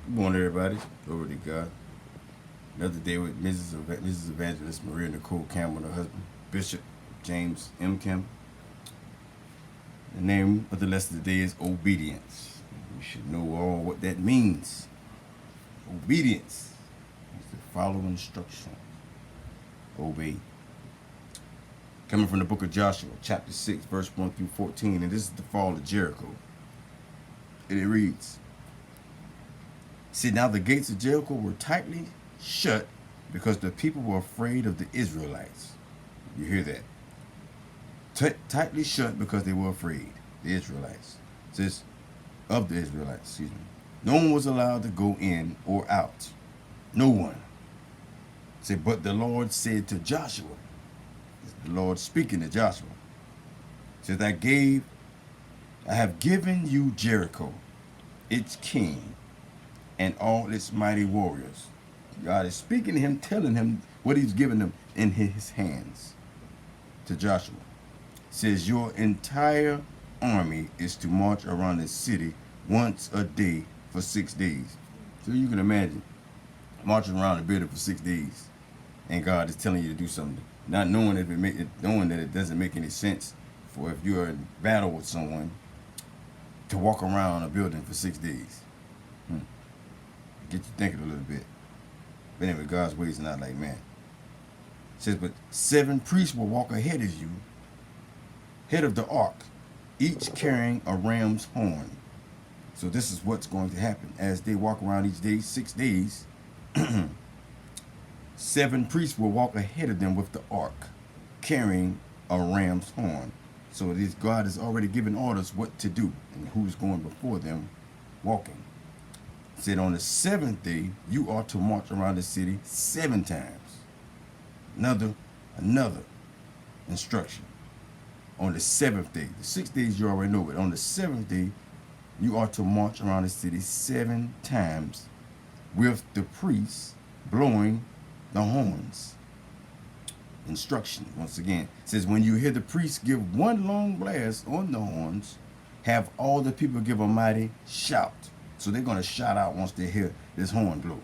Good morning, everybody. Glory to God. Another day with Mrs. Evangelist Maria Nicole Campbell and her husband, Bishop James M. Campbell. The name of the lesson today is obedience. We should know all what that means. Obedience is to follow instruction, obey. Coming from the book of Joshua, chapter 6, verse 1 through 14, and this is the fall of Jericho. And it reads, See, now the gates of Jericho were tightly shut because the people were afraid of the Israelites. You hear that? Tightly shut because they were afraid. The Israelites. It says, of the Israelites, excuse me. No one was allowed to go in or out. No one. Say, but the Lord said to Joshua, the Lord speaking to Joshua, says, I have given you Jericho, its king, and all its mighty warriors. God is speaking to him, telling him what he's given them in his hands. To Joshua. It says, your entire army is to march around the city once a day for 6 days. So you can imagine marching around the building for 6 days, and God is telling you to do something, not knowing knowing that it doesn't make any sense for if you're in battle with someone to walk around a building for 6 days. Get you thinking a little bit. But anyway, God's ways are not like man. It says, but 7 priests will walk ahead of you, head of the ark, each carrying a ram's horn. So this is what's going to happen. As they walk around each day, 6 days, 7 priests will walk ahead of them with the ark, carrying a ram's horn. So God has already given orders what to do and who's going before them walking. It said on the 7th day, you are to march around the city 7 times. Another instruction. On the 7th day, the 6 days you already know, but on the 7th day, you are to march around the city 7 times with the priests blowing the horns. Instruction, once again, it says when you hear the priests give one long blast on the horns, have all the people give a mighty shout. So they're going to shout out once they hear this horn blow.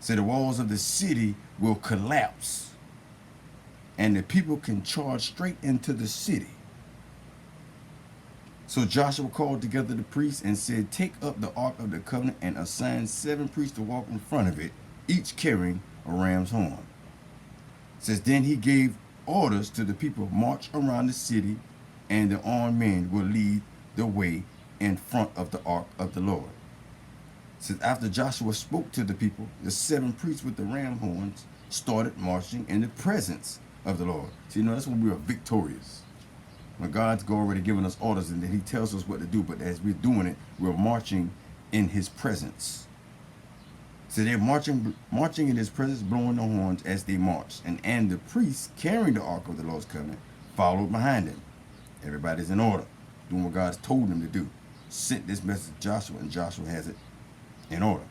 So the walls of the city will collapse and the people can charge straight into the city. So Joshua called together the priests and said, take up the ark of the covenant and assign 7 priests to walk in front of it, each carrying a ram's horn. It says, then he gave orders to the people, march around the city, and the armed men will lead the way in front of the ark of the Lord. It says, after Joshua spoke to the people, the 7 priests with the ram horns started marching in the presence of the Lord. So that's when we are victorious. When God's already given us orders and then he tells us what to do, but as we're doing it, we're marching in his presence. So they're marching in his presence, blowing the horns as they march. And the priests carrying the ark of the Lord's covenant followed behind them. Everybody's in order, doing what God's told them to do. Sent this message to Joshua, and Joshua has it in order.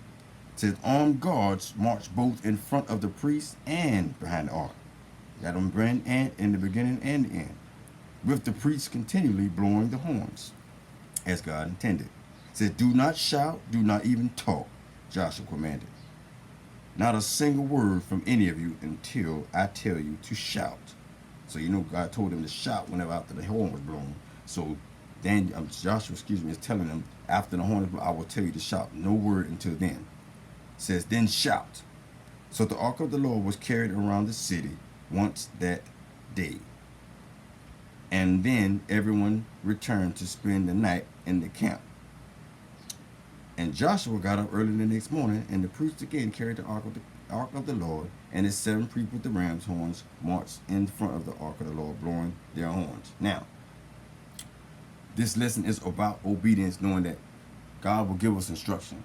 It says armed guards march both in front of the priests and behind the ark. Got them in the beginning and the end, with the priests continually blowing the horns, as God intended. It says, do not shout, do not even talk, Joshua commanded. Not a single word from any of you until I tell you to shout. So God told them to shout whenever after the horn was blown. So then Joshua, is telling them after the horn is blown, I will tell you to shout. No word until then. It says, then shout. So the ark of the Lord was carried around the city once that day. And then everyone returned to spend the night in the camp. And Joshua got up early the next morning, and the priests again carried the ark of the Lord, and the 7 priests with the ram's horns marched in front of the ark of the Lord, blowing their horns. Now, this lesson is about obedience, knowing that God will give us instruction.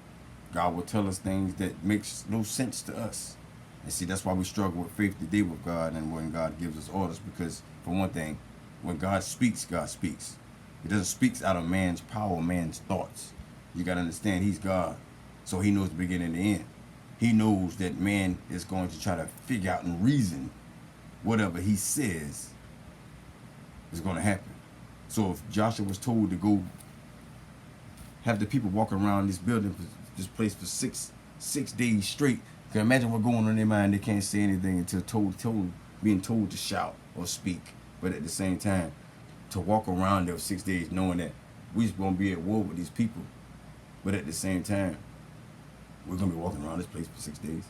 God will tell us things that makes no sense to us. And see, that's why we struggle with faith today with God and when God gives us orders, because for one thing, when God speaks, God speaks. He doesn't speak out of man's power, man's thoughts. You got to understand, he's God. So he knows the beginning and the end. He knows that man is going to try to figure out and reason whatever he says is going to happen. So if Joshua was told to go have the people walk around this building this place for six days straight. You can imagine what's going on in their mind. They can't say anything until being told to shout or speak. But at the same time, to walk around there for 6 days knowing that we're going to be at war with these people. But at the same time, we're going to be walking around this place for 6 days.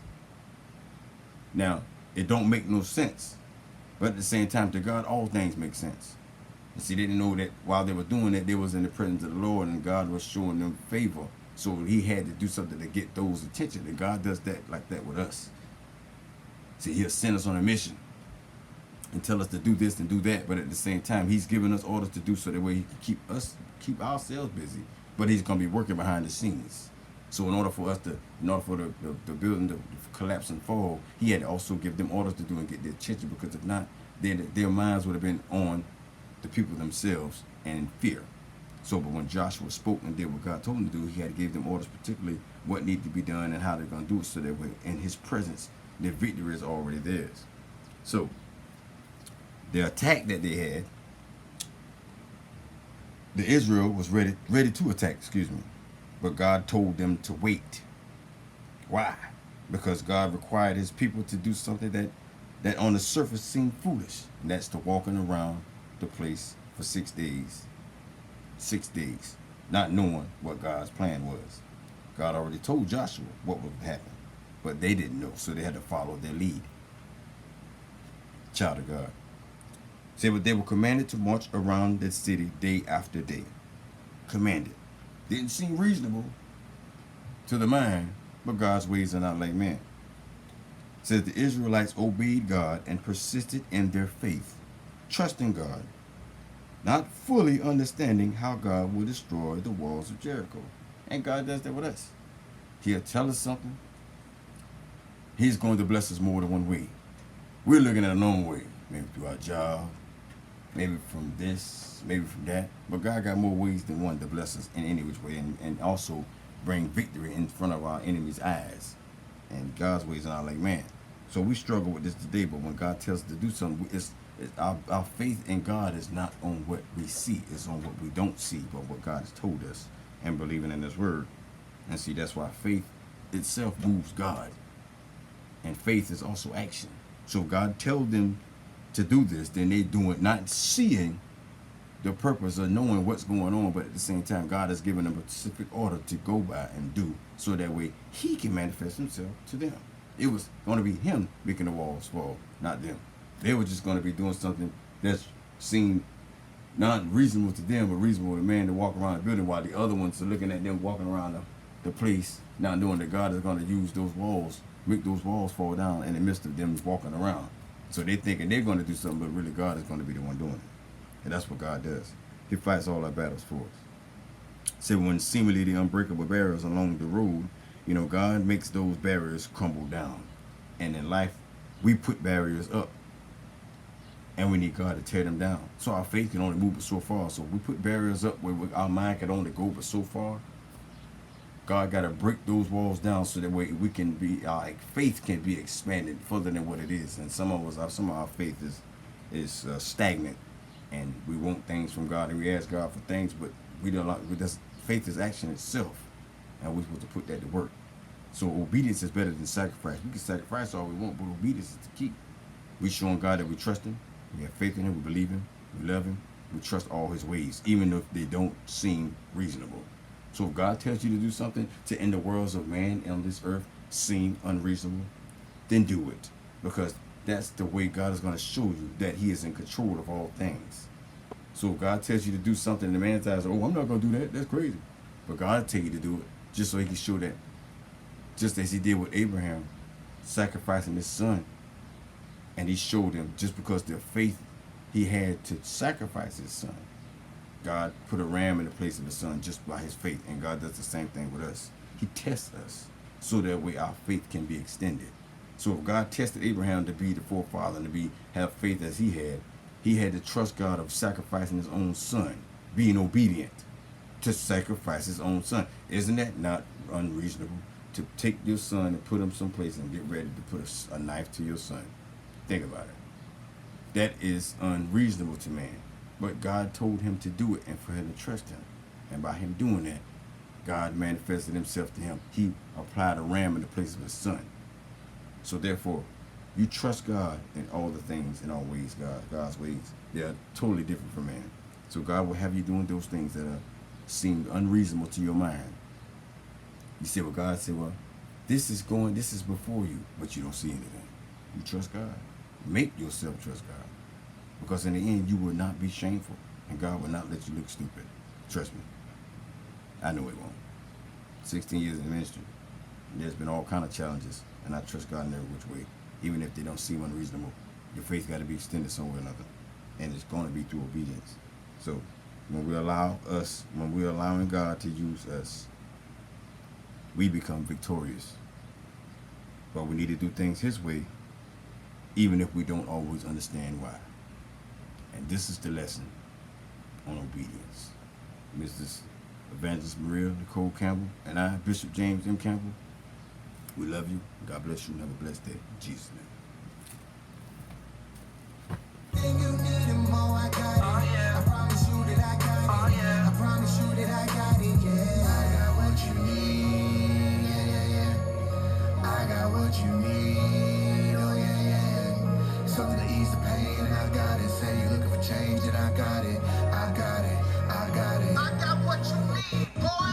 Now, it don't make no sense. But at the same time, to God, all things make sense. And see, they didn't know that while they were doing that, they was in the presence of the Lord, and God was showing them favor. So he had to do something to get those attention. And God does that like that with us. See, he'll send us on a mission and tell us to do this and do that. But at the same time, he's giving us orders to do so that way he can keep ourselves busy. But he's going to be working behind the scenes. So in order for the building to collapse and fall, he had to also give them orders to do and get their attention, because if not, their minds would have been on the people themselves and in fear. So, but when Joshua spoke and did what God told him to do, he had to give them orders, particularly what needed to be done and how they're going to do it, so that way in his presence, their victory is already theirs. So, the attack that they had, the Israel was ready to attack, but God told them to wait. Why? Because God required his people to do something that on the surface seemed foolish, and that's to walking around the place for 6 days. 6 days, not knowing what God's plan was. God already told Joshua what would happen, but they didn't know, so they had to follow their lead. Child of God. Say, but they were commanded to march around the city day after day. Commanded. Didn't seem reasonable to the mind, but God's ways are not like man. It says the Israelites obeyed God and persisted in their faith, trusting God, not fully understanding how God will destroy the walls of Jericho. And God does that with us. He'll tell us something. He's going to bless us more than one way. We're looking at a long way. Maybe through our job, maybe from this, maybe from that. But God got more ways than one to bless us in any which way, and also bring victory in front of our enemies' eyes. And God's ways are not like man. So we struggle with this today, but when God tells us to do something, our faith in God is not on what we see, it's on what we don't see, but what God has told us, and believing in his word. And see, that's why faith itself moves God. And faith is also action. So God tells them to do this, then they do it, not seeing the purpose of knowing what's going on, but at the same time, God has given them a specific order to go by and do, so that way he can manifest himself to them. It was going to be him making the walls fall, not them. They were just going to be doing something that seemed not reasonable to them, but reasonable to man to walk around the building, while the other ones are looking at them walking around the place, not knowing that God is going to use those walls, make those walls fall down in the midst of them walking around. So they're thinking they're going to do something, but really God is going to be the one doing it. And that's what God does. He fights all our battles for us. So when seemingly the unbreakable barriers along the road, God makes those barriers crumble down. And in life, we put barriers up, and we need God to tear them down. So our faith can only move but so far. So we put barriers up where our mind can only go but so far. God got to break those walls down so that way we can be, our faith can be expanded further than what it is. And some of our faith is stagnant, and we want things from God, and we ask God for things, but we don't like. Faith is action itself, and we're supposed to put that to work. So obedience is better than sacrifice. We can sacrifice all we want, but obedience is the key. We showing God that we trust him, we have faith in him, we believe him, we love him, we trust all his ways, even if they don't seem reasonable. So if God tells you to do something to end the worlds of man on this earth seem unreasonable, then do it. Because that's the way God is going to show you that he is in control of all things. So if God tells you to do something, the man's eyes, I'm not going to do that. That's crazy. But God will tell you to do it just so he can show that. Just as he did with Abraham, sacrificing his son. And he showed him, just because the faith he had to sacrifice his son, God put a ram in the place of his son just by his faith. And God does the same thing with us. He tests us so that way our faith can be extended. So if God tested Abraham to be the forefather and to have faith as he had to trust God of sacrificing his own son, being obedient to sacrifice his own son. Isn't that not unreasonable? To take your son and put him someplace and get ready to put a knife to your son. Think about it. That is unreasonable to man. But God told him to do it and for him to trust him. And by him doing that, God manifested himself to him. He applied a ram in the place of his son. So therefore, you trust God in all the things, in all ways, God's ways. They are totally different from man. So God will have you doing those things that seem unreasonable to your mind. You say, well, God said, well, this is before you, but you don't see anything. You trust God. Make yourself trust God. Because in the end, you will not be shameful, and God will not let you look stupid. Trust me. I know it won't. 16 years in the ministry, there's been all kind of challenges, and I trust God in every which way. Even if they don't seem unreasonable, your faith got to be extended somewhere or another, and it's going to be through obedience. So when we're allowing God to use us, we become victorious. But we need to do things His way, even if we don't always understand why. And this is the lesson on obedience. Mrs. Evangelist Maria Nicole Campbell and I, Bishop James M. Campbell, we love you. God bless you and have a blessed day. In Jesus' name. What you need, oh yeah, yeah. Something to ease the pain, and I got it. Say you're looking for change, and I got it, I got it, I got it. I got what you need, boy.